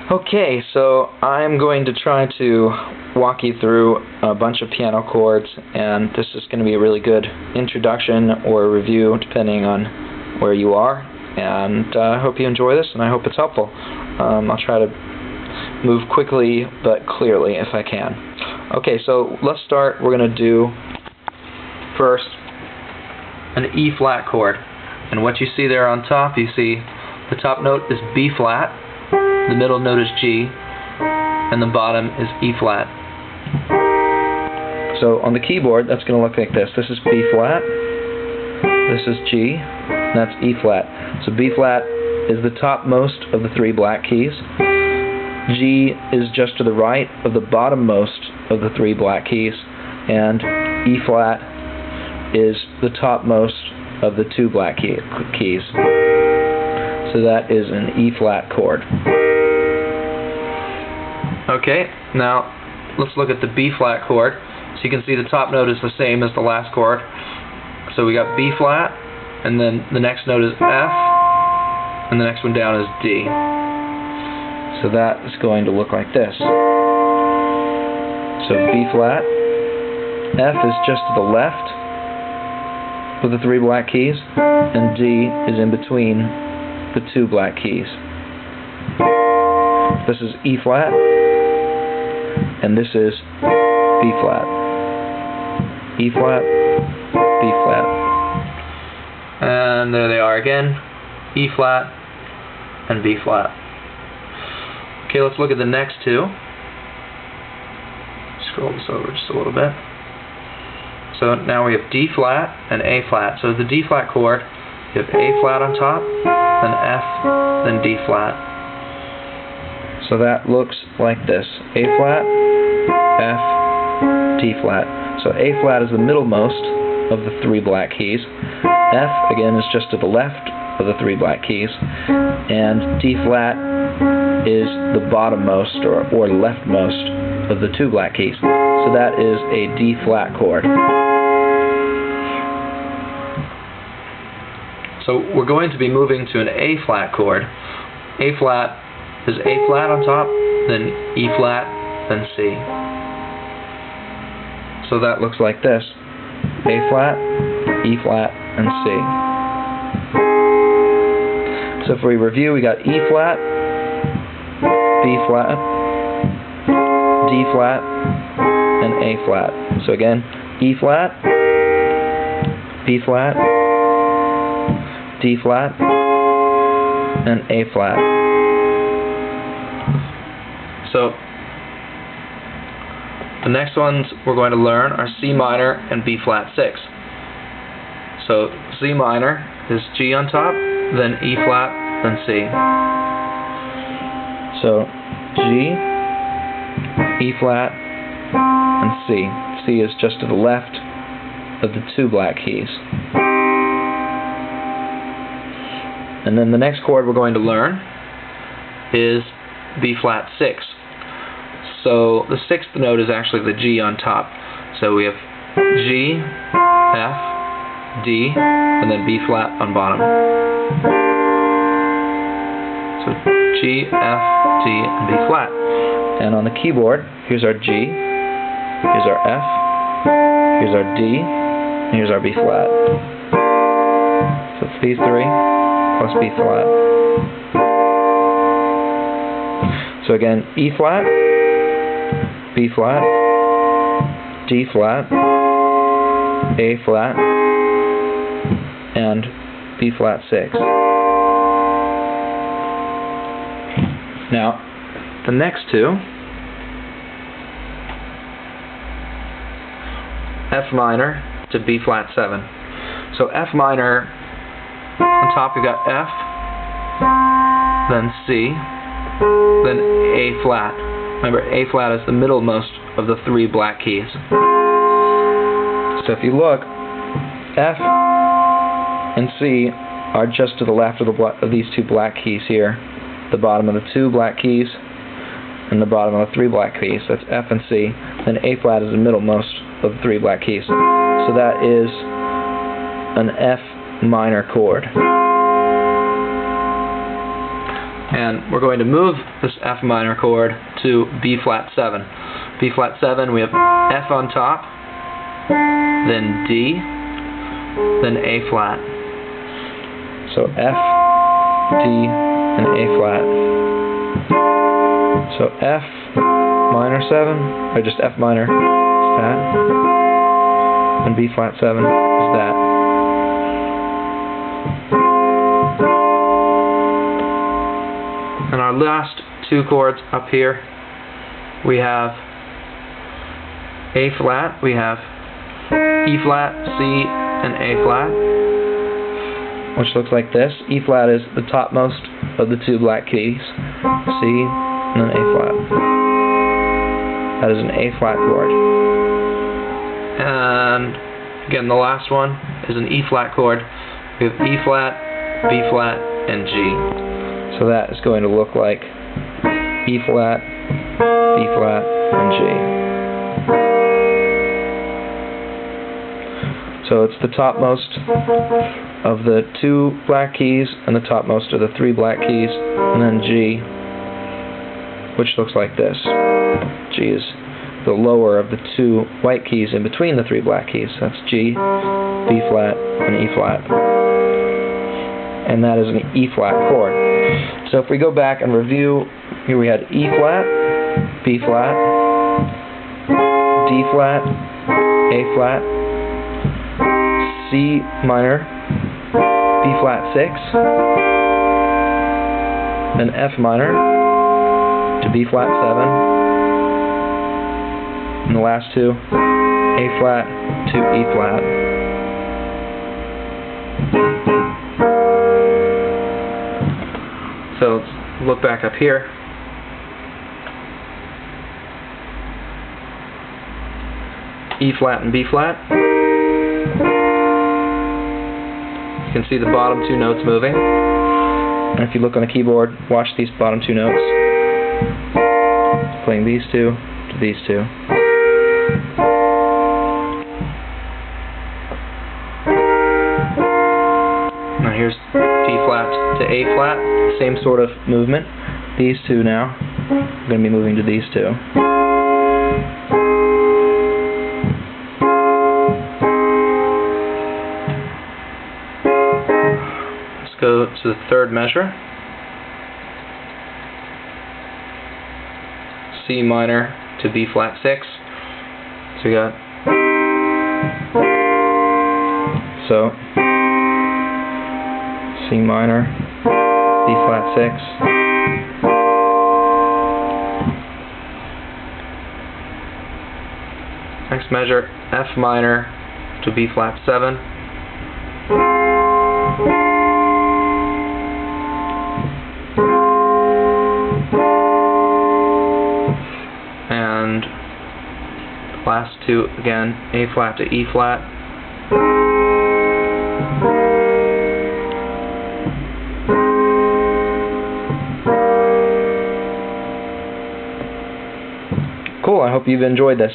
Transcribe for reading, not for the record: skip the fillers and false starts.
Okay, so I'm going to try to walk you through a bunch of piano chords, and this is going to be a really good introduction or review depending on where you are, and I hope you enjoy this and I hope it's helpful. I'll try to move quickly but clearly if I can. Okay, so let's start. We're going to do first an E flat chord, and what you see there on top, you see the top note is B flat, the middle note is G, and the bottom is E flat. So on the keyboard, that's going to look like this. This is B flat, this is G, and that's E flat. So B flat is the topmost of the three black keys. G is just to the right of the bottommost of the three black keys, and E flat is the topmost of the two black keys. So that is an E flat chord. Okay, now let's look at the B flat chord. So you can see the top note is the same as the last chord. So we got B flat, and then the next note is F, and the next one down is D. So that is going to look like this. So B flat, F is just to the left of the three black keys, and D is in between the two black keys. This is E flat, and this is B flat. E flat, B flat. And there they are again, E flat and B flat. Okay, let's look at the next two. Scroll this over just a little bit. So now we have D flat and A flat. So the D flat chord, you have A flat on top, then F, then D flat. So that looks like this. A flat, F, D flat. So A flat is the middlemost of the three black keys. F, again, is just to the left of the three black keys. And D flat is the bottommost or leftmost of the two black keys. So that is a D flat chord. So we're going to be moving to an A flat chord. A flat is A flat on top, then E flat, then C. So that looks like this. A flat, E flat, and C. So if we review, we got E flat, B flat, D flat, and A flat. So again, E flat, B flat, D flat, and A flat. So the next ones we're going to learn are C minor and B flat 6. So C minor is G on top, then E flat, then C. So G, E flat, and C. C is just to the left of the two black keys. And then the next chord we're going to learn is B flat 6. So the sixth note is actually the G on top. So we have G, F, D, and then B flat on bottom. So G, F, D, and B flat. And on the keyboard, here's our G, here's our F, here's our D, and here's our B flat. So it's these three plus B flat. So again, E flat, B flat, D flat, A flat, and B flat 6. Now, the next two, F minor to B flat 7. So F minor, on top we've got F, then C, then A flat. Remember, A flat is the middlemost of the three black keys. So if you look, F and C are just to the left of these two black keys here. The bottom of the two black keys and the bottom of the three black keys. That's F and C. Then A flat is the middlemost of the three black keys. So that is an F minor chord. And we're going to move this F minor chord to B flat 7. B flat 7, we have F on top, then D, then A flat. So F, D, and A flat. So F minor 7, or just F minor is that, and B flat 7 is that. And our last two chords up here, we have A flat, we have E flat, C, and A flat, which looks like this. E flat is the topmost of the two black keys, C, and then A flat. That is an A flat chord. And again, the last one is an E flat chord. We have E flat, B flat, and G. So that is going to look like E flat, B flat, and G. So it's the topmost of the two black keys and the topmost of the three black keys, and then G, which looks like this. G is the lower of the two white keys in between the three black keys. That's G, B flat, and E flat. And that is an E flat chord. So if we go back and review, here we had E flat, B flat, D flat, A flat, C minor, B flat 6, then F minor to B flat 7, and the last two, A flat to E flat. So let's look back up here. E flat and B flat. You can see the bottom two notes moving. And if you look on the keyboard, watch these bottom two notes. Playing these two to these two. Now here's D flat to A flat, same sort of movement. These two now, I'm going to be moving to these two. Let's go to the third measure. C minor to B flat 6. So we got C minor, B flat 6. Next measure, F minor to B flat 7. And the last two again, A flat to E flat. Cool, I hope you've enjoyed this.